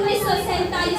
1947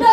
2